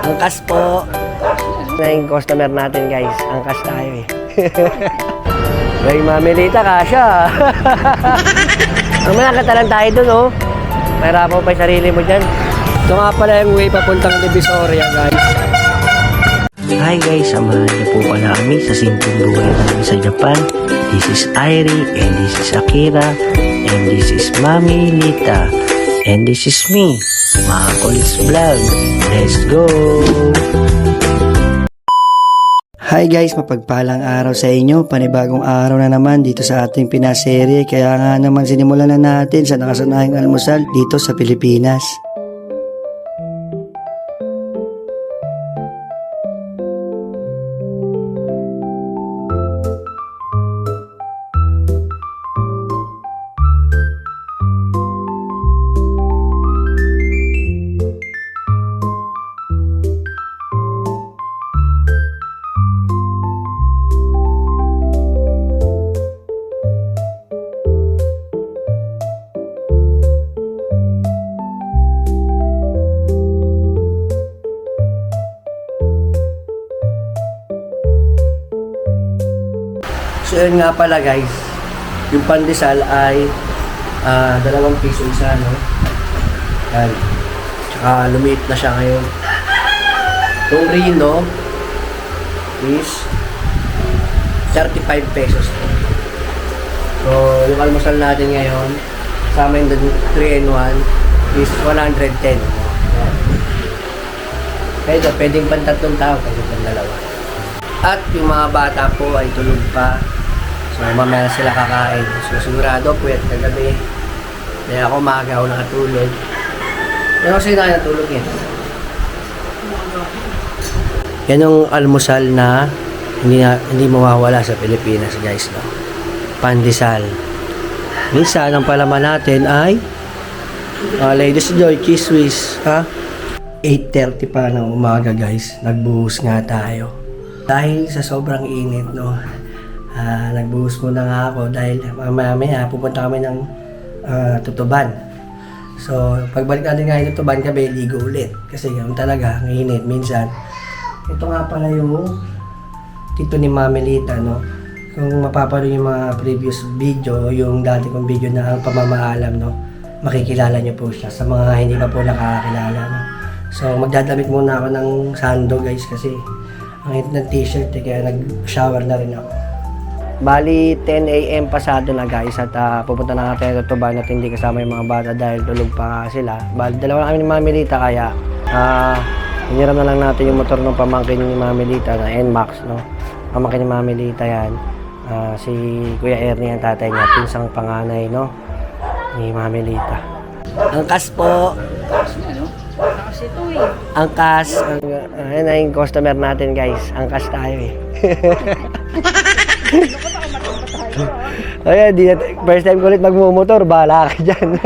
Angkas po. Na yung customer natin guys. Angkas tayo eh. May mamilita kasya. Ang malakata lang tayo dun oh. Mayroon mo pa yung sarili mo dyan. Ito nga pala yung way papuntang Divisoria guys. Hi guys, samahan niyo po pala kami sa simpleng buhay namin sa Japan. This is Airi and this is Akira and this is Mami Lita and this is me, mga Kulis Vlog. Let's go! Hi guys, mapagpalang araw sa inyo. Panibagong araw na naman dito sa ating pinaserye. Kaya nga naman sinimulan na natin sa nakasanayang almusal dito sa Pilipinas. So yun nga pala guys, yung pandesal ay 2 piso isa, no? Yan. Tsaka lumiit na siya ngayon. Itong Rino is 35 pesos. So yung almusal natin ngayon, sama yung 3-in-1 is 110. Pwede, pwedeng pang 3 tao, pwedeng pang 2. At yung mga bata po ay tulog pa. So, mamaya sila kakain. So, sigurado, puyat kagabi. Kaya ako maaga ako nakatulog. Pero kasi nakatulog yan. Yan yung almusal na hindi mawawala sa Pilipinas, guys. No? Pandesal. Minsan, ang palaman natin ay Ladies Joy, Kiss Wish. Ha? 8:30 pa ng umaga, guys. Nagbuhos nga tayo. Dahil sa sobrang init, no? Nagbuhos muna nga ako dahil mamaya pupunta kami ng Tutuban. So, pagbalik natin nga yung Tutuban, kami ligo ulit. Kasi yun talaga, ang init minsan. Ito nga pala yung tito ni Mami Lita, no? Kung mapapanood yung mga previous video, yung dati kong video na ang pamamaalam, no? Makikilala niyo po siya sa mga hindi pa po nakakakilala, no? So, magdadamit muna ako ng sando, guys, kasi ang init ng t-shirt, kaya nag-shower na rin ako. Bali, 10 AM pasado na guys at pupunta na natin sa Tutuban at hindi kasama yung mga bata dahil tulog pa sila. Bali, dalawa na kami ni Mami Lita kaya hiniram na lang natin yung motor ng pamangkin ni Mami Lita na NMAX, no? Pamangkin ni Mami Lita yan. Si Kuya Ernie ang tatay niya, pinsang panganay, no? Ni Mami Lita. Angkas po! Angkas! Ayan na yung customer natin guys. Angkas tayo eh. Ayan, first time ko ulit magmumotor, bahala ka dyan.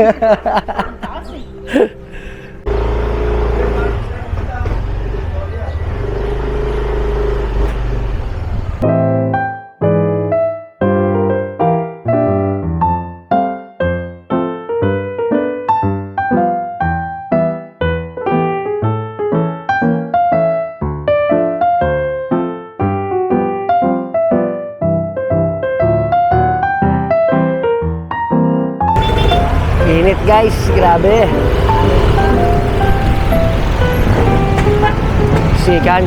Init guys, grabe. Sikan.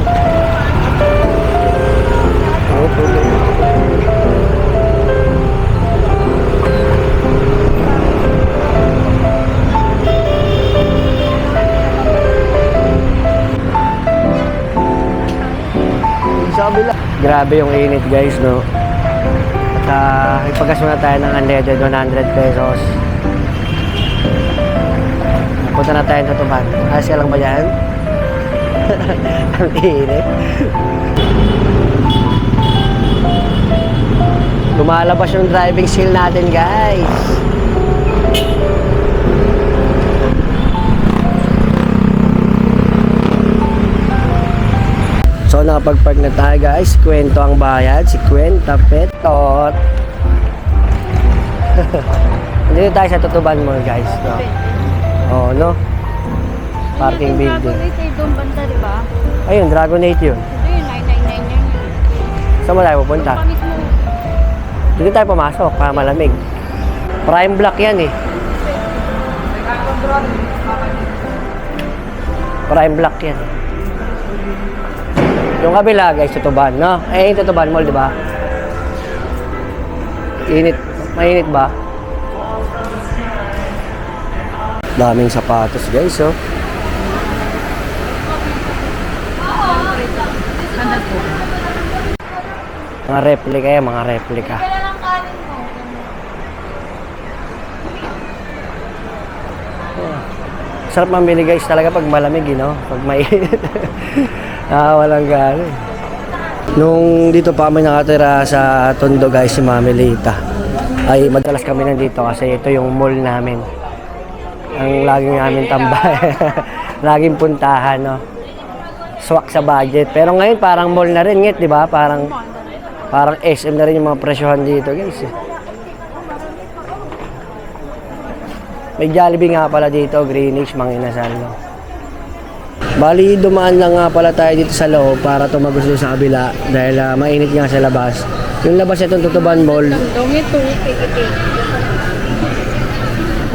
Grabe yung init guys, no? At ipagas muna tayo ng unleaded 100 pesos. Punta na tayo sa Tutuban. Asya lang ba yan? Ang init. Lumalabas yung driving skill natin guys. So nakapag-park na tayo guys. Kwento ang bayad. Si Kwenta Petot. Dito tayo sa Tutuban Mall guys, no? Oh, no? Parking building. Yung doon banda, di ba? Ayun, Dragon 8 yun. Ito yun, 999 yan. Saan mo tayo pupunta? Ito mismo. Dito tayo pumasok para malamig. Prime Black yan eh. Prime Black yan. Yung kabila guys, Tutuban, no? Eh, yung Tutuban Mall, di ba? Init. Mainit ba? Daming sapatos guys, oh. Mga replica yan, mga replica. Sarap mamili guys talaga pag malamig, you know? Pag may walang gano'n. Nung dito pa kami nakatira sa Tondo guys, si Mami Lita, ay madalas kami nandito kasi ito yung mall namin. Ang laging namin tambay. Laging puntahan, no? Swak sa budget. Pero ngayon parang mall na rin, di ba? Parang SM na rin yung mga presyohan dito guys. May Jollibee nga pala dito, Greenwich, Manginasal, no? Bali, dumaan lang nga pala tayo dito sa loob para tumagos doon sa kabila dahil mainit nga sa labas. Yung labas itong Tutuban Mall.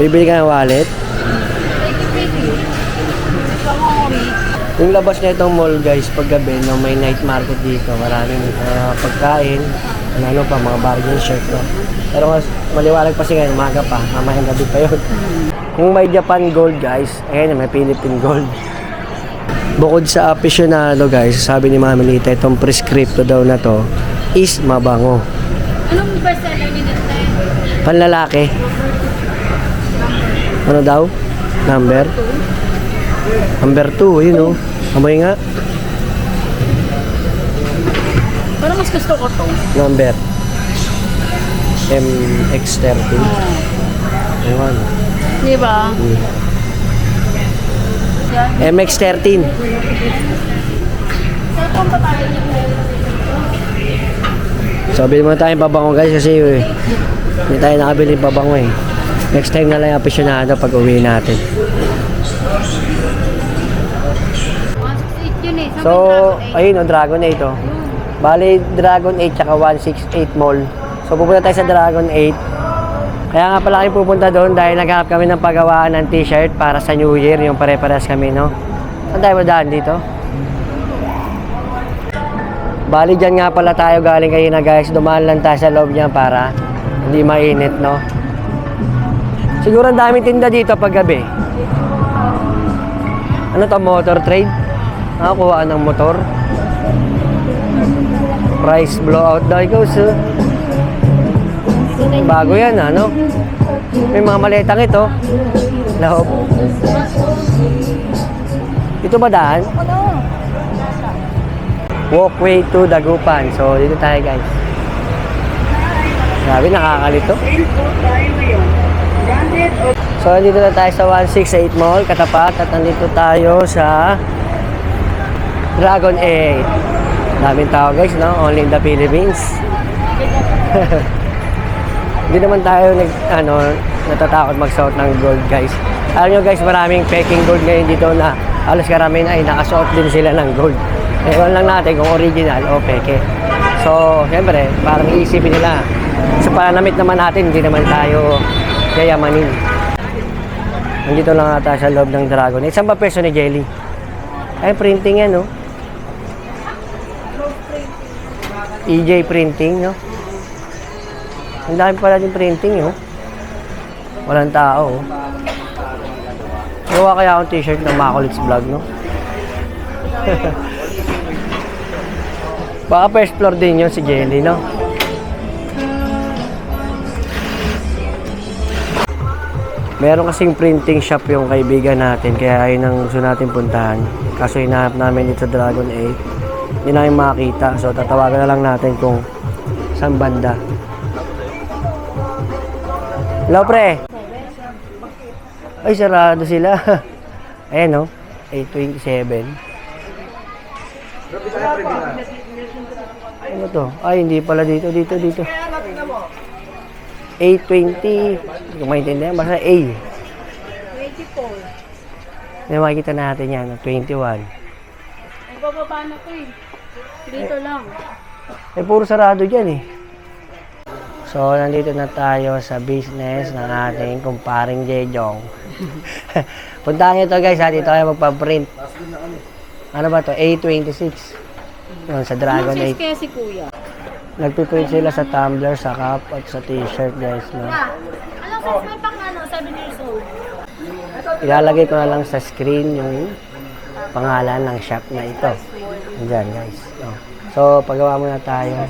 Bibili ka ng wallet? Yung labas na itong mall guys, paggabi, no, may night market dito. Maraming pagkain, ano pa, mga bargain shirt, no? Pero mas maliwalag pa kasi ngayon, umaga pa, mamayang gabi pa yun. Kung may Japan Gold guys, ayan, may Philippine Gold. Bukod sa aficionado guys, sabi ni Mami Lita, itong prescripto daw na to is mabango. Anong bestseller ni Nete? Panlalaki. Ano daw? Number? Number 2, yun o. Amoy nga. Pero mas gusto ko to. Number. MX-13. Ewan. Di ba? MX-13. Cellphone pa tayo niyo. So, bilhin muna tayong pabango guys kasi hindi tayo nakabili ng pabango eh. Next time na lang yung aficionado pag uwi natin. 168 yun eh. So, ayun o, Dragon 8 o. Bali, Dragon 8 tsaka 168 Mall. So, pupunta tayo sa Dragon 8. Kaya nga pala kayo pupunta doon dahil naghanap kami ng paggawaan ng t-shirt para sa New Year, yung pare-pares kami, no? Saan tayo madaan dito? Bali, dyan nga pala tayo galing kayo na guys. Dumaan lang tayo sa loob niya para hindi mainit, no? Siguro ang daming tinda dito pag gabi. Ano to, motor trade? Nakakuhaan ng motor. Price blowout daw. Ikaw, sir. Bago yan, ano? May mga maletang ito. Lahop. Ito ba daan? Walkway to Dagupan. So, dito tayo guys. Grabe, nakakalito. So, dito na tayo sa 168 Mall, katapat. At nandito tayo sa Dragon 8. Daming tao guys, no? Only in the Philippines. Hindi naman tayo natatakot magsuot ng gold guys. Alam nyo guys, maraming peking gold ngayon dito na halos karamihan ay nakasuot din sila ng gold. Ewan lang natin kung original o peke. So, siyempre, parang iisipin nila. Sa pananamit naman natin, hindi naman tayo yayamanin. Nandito lang tayo sa loob ng Dragon. Saan ba peso ni Jelly? Ay, printing yan, no? EJ Printing, no? Ang dami pala din printing, no? Walang tao, oh. Gawa kaya akong t-shirt ng Makulits Vlog, no? Baka first floor din yun si Jelly, no? Meron kasing printing shop yung kaibigan natin, kaya ayun ang gusto natin puntahan. Kaso hinahanap namin dito sa Dragon 8. Hindi namin makita, so tatawagan na lang natin kung saan banda. Hello, pre! Ay, sarado sila. Ayan, no? 827. Ano to? Ay, hindi pala dito. 820. Hindi ko maintindihan. Basta A. 24. May makikita natin yan. 21. Bababa na ko eh. Dito lang. Eh, puro sarado dyan eh. So, nandito na tayo sa business ng ating kumparing Jejong. Puntahan nyo to guys ha, dito kayo magpa-print. Ano ba to? A26. Yun, sa Dragon Ano 8. kaya si kuya? Nagpiprint sila sa tumbler, sa cup, at sa t-shirt guys. No? Anong size may pang ano? 7 years old. Ilalagay ko na lang sa screen yung pangalan ng shop na ito. Diyan guys. No? So, pagawa muna tayo.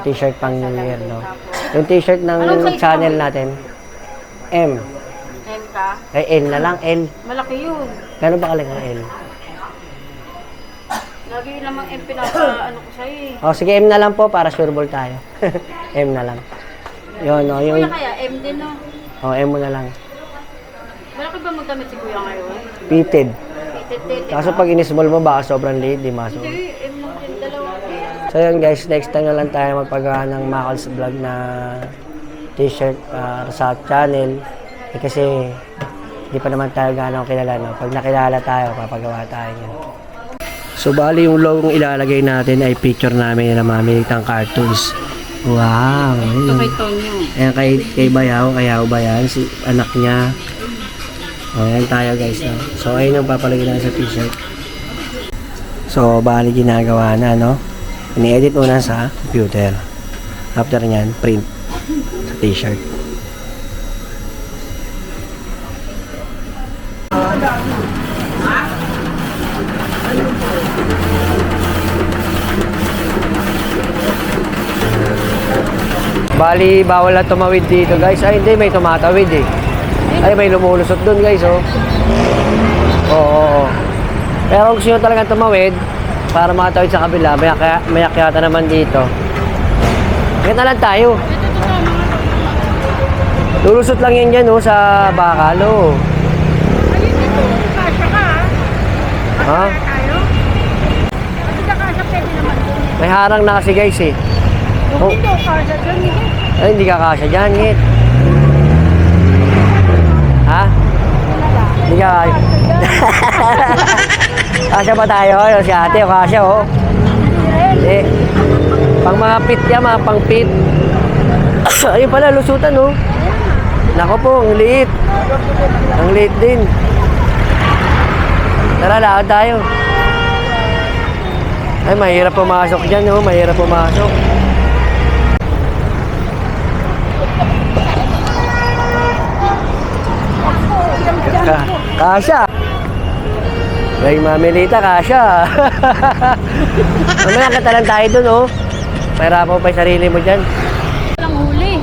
T-shirt pang New Year. No? Yung t-shirt ng channel natin, M. M ka? Eh, L na lang, L. Malaki yun. Gano'n ba kalaki ang L? Lagi lamang M pinapa ano ko sa'yo eh. O, sige, M na lang po para sure ball tayo. M na lang. Yun, no, Kuya yung... kaya M din no? O, M mo na lang. Malaki ba magdamit si kuya ngayon? Fitted. Fitted din. Kaso pag in-small mo, baka sobrang liit, di masok. Hindi, M lang din dalawa. So yun guys, next time na lang tayo magpagawa ng Makal's Vlog na t-shirt sa channel. Eh, kasi hindi pa naman tayo gano'ng kilala. No? Pag nakilala tayo, papagawa tayo yan. So bali yung logong ilalagay natin ay picture namin na mamilitang cartoons. Wow! Ito Ayun. kay Tonyo. Ayan kay Bayaw, ba yan? Si anak niya. O, ayan tayo guys. No? So ayun yung papalagay natin sa t-shirt. So bali ginagawa na, no? Ini-edit muna sa computer. After nyan, print sa t-shirt. Bali, bawal na tumawid dito guys. Ay, hindi, may tumatawid eh. Ay, may lumulusot dun guys, oh. Oo. Pero kung gusto nyo talagang tumawid, para makatawid sa kabila, may akyata naman dito. Kaya na lang tayo. Lulusot lang yan dyan, oh, sa Bacalo. Ayun ito, kasya ka Ha? tayo. Kasi ka kasya pwede naman doon. May harang na kasi guys, eh. Oh. Ito, kasya doon eh. Ay, hindi ka kasya dyan, ngit. Ha? Hindi ka kasya. Kasya ba tayo? Yung si ate, o kasya, oh. Hindi. Pang mga pit yan, mga pang pit. Ayun pala, lusutan, oh. Nako po, ang liit. Ang liit din. Tara, lakad tayo. Ay, mahirap pumasok dyan, oh. Mahirap pumasok. Kasya. Ay, mamilita, kasya. Mamaya katalan tayo dun, oh. Mahirapan pa yung sarili mo dyan. Walang huli.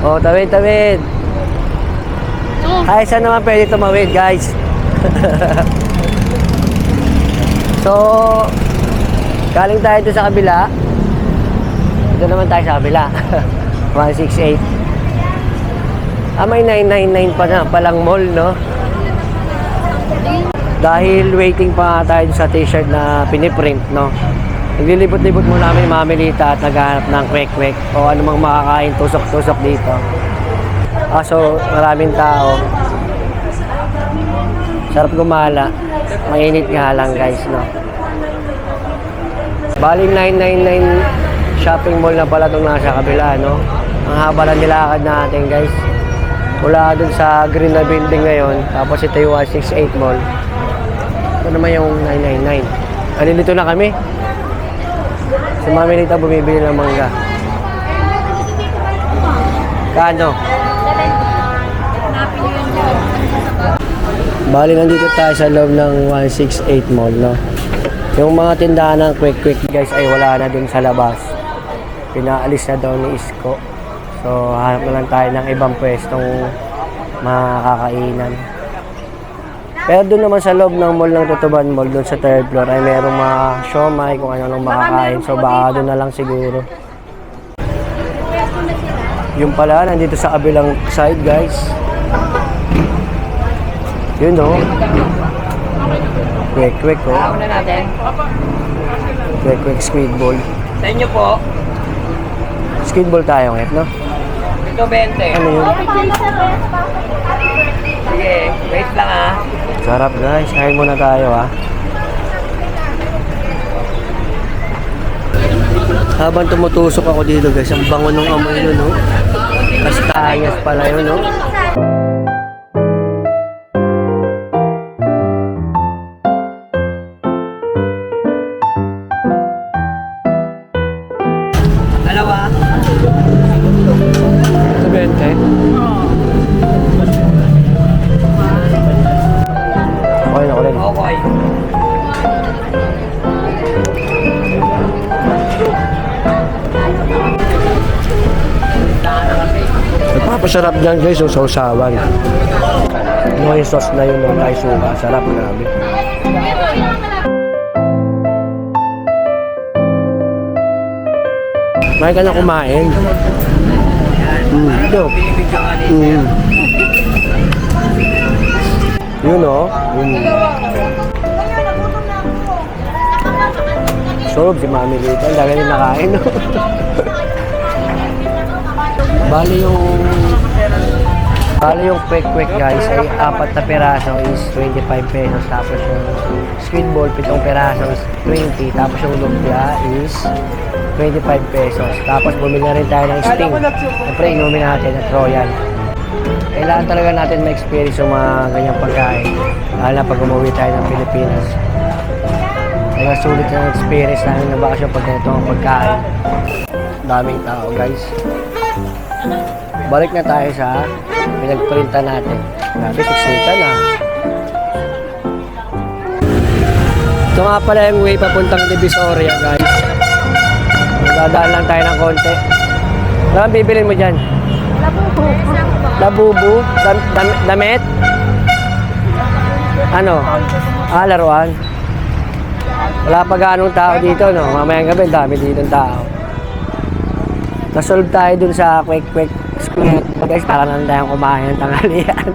Oh, tawid, tawid. Oh, Ay, saan naman pwede tumawid, guys? So, galing tayo doon sa kabila. Ito naman tayo sa kabila. 168. May 999 pa na, palang mall, no? Dahil waiting pa nga tayo sa t-shirt na piniprint, no? Naglilibot-libot muna kami ni Mami Lita at naghahanap ng kwek-kwek o anumang makakain tusok-tusok dito. So, maraming tao. Sarap gumala. Mainit nga lang, guys, no? Baling 999 shopping mall na pala itong nasa kabila, no? Ang haba lang nilakad natin, guys. Mula dun sa green na building ngayon, tapos ito yung 168 mall. Ito naman yung 999. Nandito na kami. Si Mami Lita bumibili ng mangga. Kano? hanapin nyo yung job. Bali, nandito tayo sa loob ng 168 mall, no? Yung mga tindahan ng quick guys ay wala na dun sa labas. Pinaalis na daw ni Isko. So, hanap na lang tayo ng ibang pwestong makakainan. Pero doon naman sa loob ng mall ng Tutuban Mall, doon sa third floor, ay merong mga siomay kung ano nang makakain. So, baka doon na lang siguro. Yung pala, nandito sa kabilang side, guys. Yun, no? Quick, oh. Ano natin? Quick squid ball. Sa inyo po, Squid ball tayo ngayon, no? ito 20. Ano yun? Sige, wait lang ah. Sarap, guys. Kain muna tayo, ha? Habang tumutusok ako dito guys, ang bango ng amoy yun, no? Kastanyas pala yun, no? Dalawa. 20. Okay na ko rin. Okay. Nagpapasarap dyan guys, yung sausawan. Yung sauce na yun, yung may suka. Sarap, grabe. May ka na kumain. Ito. Yun o. Solve si Mami dito. Ang dami rin nakain. No? Bali yung quick guys ay 4 na peraso is 25 pesos. Tapos yung squid ball 7 peraso is 20. Tapos yung lumpia is 25 pesos. Tapos bumili na rin tayo ng sting. Siyempre inumin natin at royal. Kailangan talaga natin ma-experience yung mga ganyang pagkain. Lalo na pag umuwi tayo ng Pilipinas. Kaya sulit na experience namin na bakasyon pag ganito ang pagkain. Daming tao guys. Balik na tayo sa pinagprinta natin. Grabe, 6 na. Ito nga pala yung way papuntang Divisoria guys. Dadaan lang tayo ng konti. Ano ang bibilin mo dyan? Labubo. Labubu? Damit? Ano? Laruan? Wala pa ganong tao dito, no? Mamayang gabi, dami dito tao. Nasolve tayo dun sa quick school. Guys, para na tayong kumain ng tanghalian.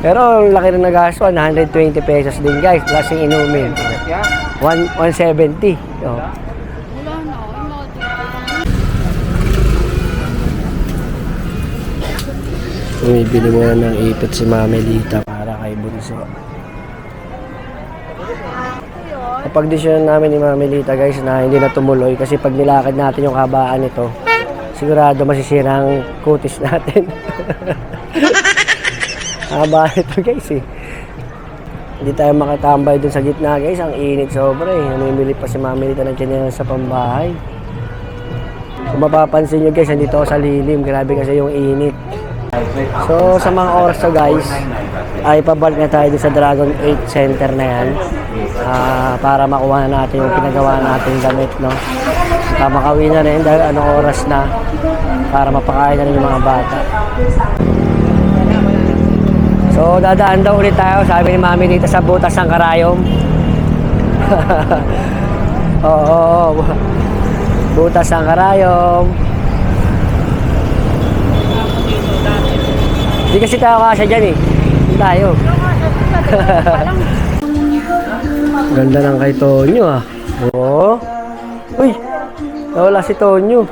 Pero laki rin na gasto, 120 pesos din guys, plus yung inumin. 170. Oh. Bumibili muna ng ipit si Mami Lita para kay Bunso. Kapag desisyon namin ni Mami Lita guys na hindi na tumuloy kasi pag nilakad natin yung kabaan nito, sigurado masisira ang kutis natin. Haba ito guys eh. Hindi tayo makatambay dun sa gitna guys, ang init sobra eh. Namimili pa si Mami Lita ng tsinelas sa pambahay. Kung mapapansin nyo guys, nandito ako sa lilim, grabe kasi yung init. So sa mga oras to guys, ay pabalik na tayo sa Dragon 8 Center na yan para makuha na natin yung pinagawa natin damit, no? Makauwi na rin dahil anong oras na para mapakain na rin yung mga bata. So dadaan daw ulit tayo, sabi ni Mami dito sa Butas ng Karayom. Oo, Butas ng Karayom. Hindi kasi tayo kasya dyan eh. Hindi tayo. Ganda ng kay Tonyo ah. Oo. Uy! Nawala si Tonyo.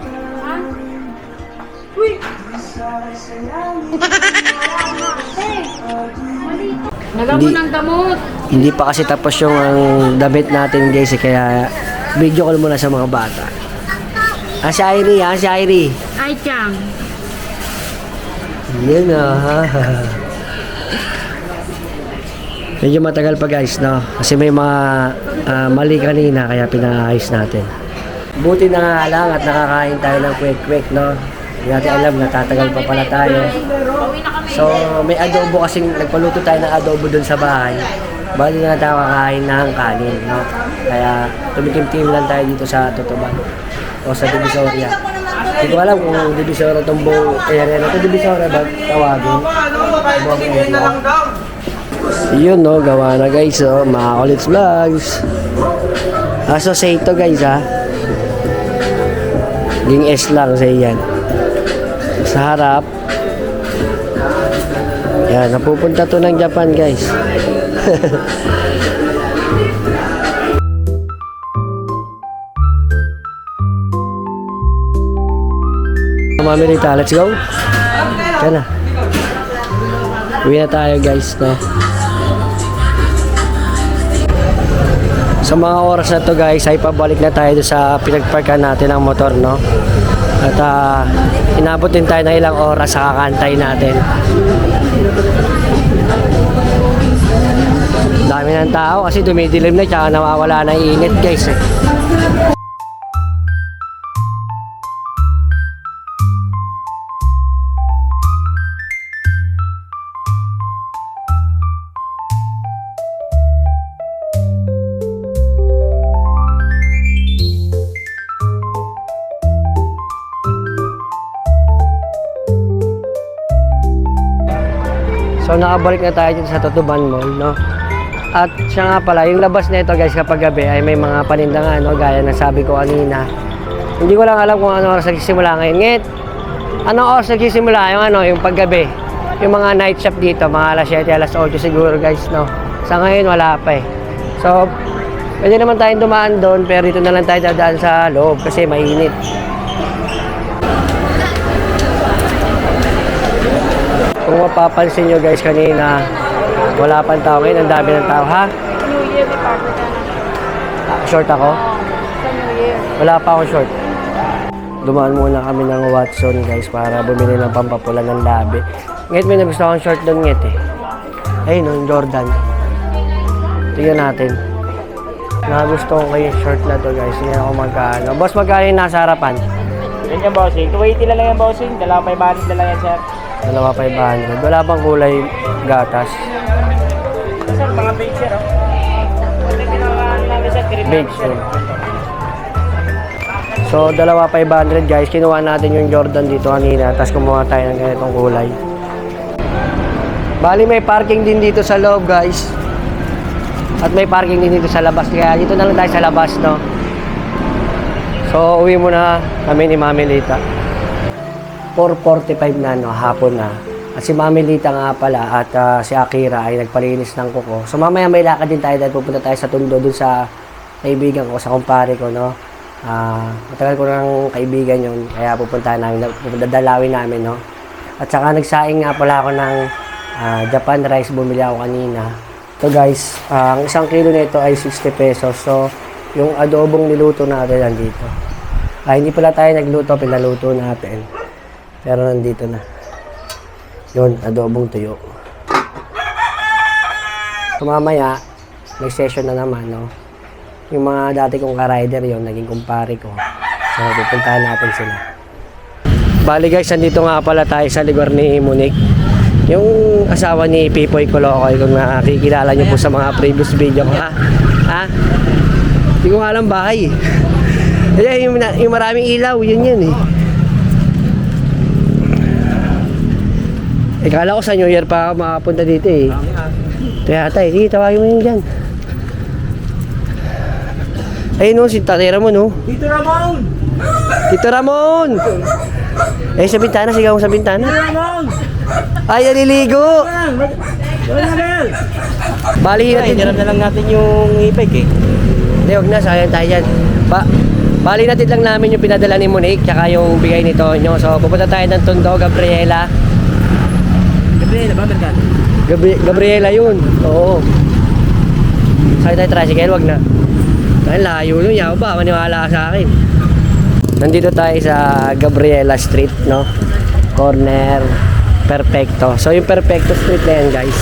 Nagamo ng damot. Hindi pa kasi tapos yung damit natin guys eh, kaya video call muna sa mga bata. Si Irie ha, si Irie. Ay, Chang. Yan ah. Medyo matagal pa guys, no? Kasi may mga mali kanina kaya pinaayos natin. Buti na nga lang at nakakain tayo ng quick, no? Hindi natin alam, natatagal pa pala tayo. So, may adobo kasing nagpaluto tayo ng adobo dun sa bahay. Bali na tayo kakain ng kanin, no? Kaya tumikim-tim lang tayo dito sa Tutuban o sa Divisoria. Hindi ko alam kung Divisoria itong buong area na ito. Divisoria ba tawagin? Buong area. Yun no, gawa na guys, oh, mga Kulits Vlogs. So say ito guys ha. Ging S lang say yan. Sa harap. Yan, napupunta to ng Japan guys. Mami Rita, let's go. Yan na. Uwi na tayo guys, no? Sa mga oras na to guys ay pabalik na tayo doon sa pinagparkan natin ang motor, no? At inabot din tayo ng ilang oras sa kakantay natin. Dami ng tao kasi dumidilim na tsaka nawawala na init guys eh. So nakabalik na tayo dito sa Tutuban Mall, no? At siya nga pala, yung labas na ito guys kapag gabi ay may mga paninda nga, no? Gaya ng sabi ko kanina. Hindi ko lang alam kung ano oras nagsisimula ngayon. Ngit, anong oras nagsisimula yung yung paggabi? Yung mga night shop dito, mga alas 7, alas 8 siguro guys, no? Sa ngayon wala pa eh. So, pwede naman tayong dumaan doon pero dito na lang tayo dadaan sa loob kasi mainit. Kung mapapansin nyo guys kanina, wala pang tao ngayon, ang dami ng tao, ha? New Year, may party ka na. Short ako? Sa New Year. Wala pa akong short. Dumaan muna kami ng Watson guys para bumili ng pampapula ng labi. Ngayon may nagusto akong short doon ngit eh. Ayun no, yung Jordan. Tingnan natin. Nagusto ko yung short na to guys. Tingnan ako magkano. Boss, magkano yung nasa harapan? Yan yung bossing. 280 lang yung bossing. Dalawa 500 na lang yan, sir. Dalawa 500. Wala bang kulay gatas? Sir, mga beige, sir. Ito kinakakaan namin sa cream. Beige, sir. So, dalawa 500 guys. Kinuha natin yung Jordan dito kanina. Tapos kumuha tayo ng ganitong kulay. Bali, may parking din dito sa loob guys. At may parking din dito sa labas. Kaya dito na lang tayo sa labas, no? So, uwi muna kami ni Mami Lita. 4:45 na, no? Hapon na. At si Mami Lita nga pala at si Akira ay nagpalinis ng kuko. So, mamaya may lakad din tayo dahil pupunta tayo sa Tondo dun sa kaibigan ko, sa kumpare ko, no? Matagal ko ng kaibigan yun. Kaya pupunta namin, dadalawin namin, no? At saka nagsaing nga pala ako ng Japan rice, bumili ako kanina. So guys, ang isang kilo nito ay 60 pesos. So, yung adobong niluto natin nandito. Hindi pala tayo nagluto, pinaluto natin. Pero nandito na. Yun, adobong tuyo. So mamaya, may session na naman, no? Yung mga dati kong ka-rider yun, naging kumpare ko. So, pupuntahan natin sila. Bali guys, nandito nga pala tayo sa lugar ni Monique. Yung asawa ni Pipoy Colocoy, kung nakikilala nyo po sa mga previous video ko. Ha? Hindi ko nga alam bahay. Yung maraming ilaw, yun eh. Kala ko sa New Year pa ako makapunta dito eh. Kaya tay, sige, tawagin mo yun dyan. Ayun no, si Tatay Ramon no. Tito Ramon! Tito Ramon! Eh, sa bintana, sigaw mo sa bintana. Tito Ramon! Ay, naliligo! Bali natin. Hiram na lang natin yung e-bike eh. Hindi, huwag na, sayang tayo dyan. Bali natin lang namin yung pinadala ni Monique, tsaka yung bigay ni Tonyo. So, pupunta tayo ng Tondo, Gabriela. Gabriela ba, Mercado? Gabriela yun, oo. Sakit tayo tricycle, wag na. Dahil layo yun, yaw ba, maniwala ka sa akin. Nandito tayo sa Gabriela Street, no? Corner Perfecto. So yung Perfecto Street na yan guys,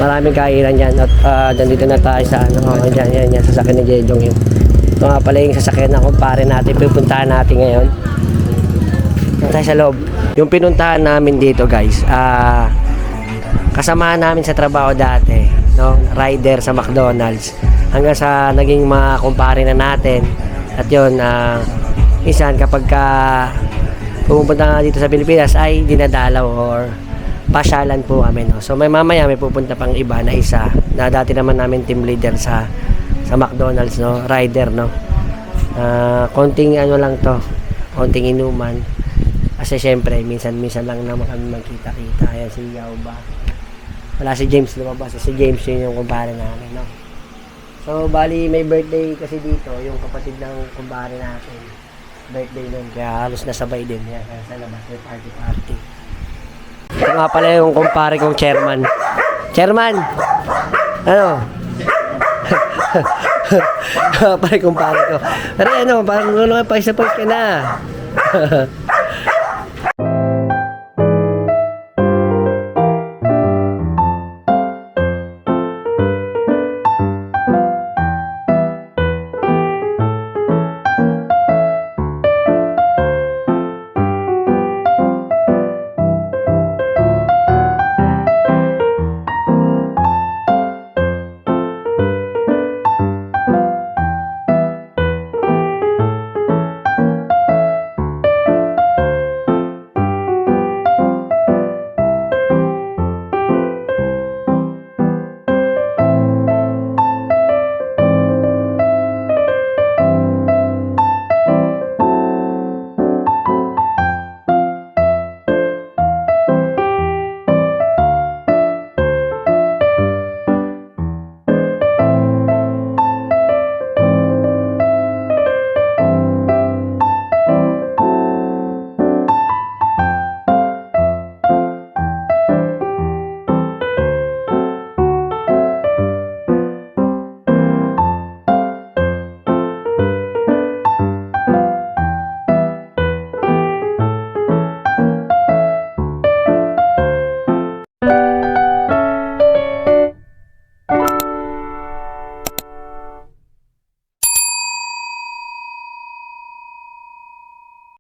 maraming kainan dyan. At nandito na tayo sa yan, sasakyan ni Jejong yun. Ito nga pala yung sasakyan na kumpare natin, pupuntahan natin ngayon. Ito tayo sa loob. Yung pinuntahan namin dito guys, kasamahan namin sa trabaho dati, no? Rider sa McDonald's. Hanggang sa naging mga kumpare na natin. At yun, minsan kapag pumunta nga dito sa Pilipinas ay dinadalaw or pasyalan po kami, no? So may mamaya may pupunta pang iba na isa na dati naman namin team leader sa McDonald's, no? Rider, no? Konting ano lang to, konting inuman. Kasi syempre minsan lang naman kami magkita-kita. Ayan si Yao ba? Wala si James lumabas. Si James yun yung kumpare namin, no? So bali may birthday kasi dito yung kapatid ng kumpare natin. Birthday nun, kaya halos nasabay din yan. Kaya sa labas may party. Ito nga pala yung kumpare kong chairman. Chairman! Ano? Pare, kumpare ko. Pare, ano, parang ano, pa-isa ka na.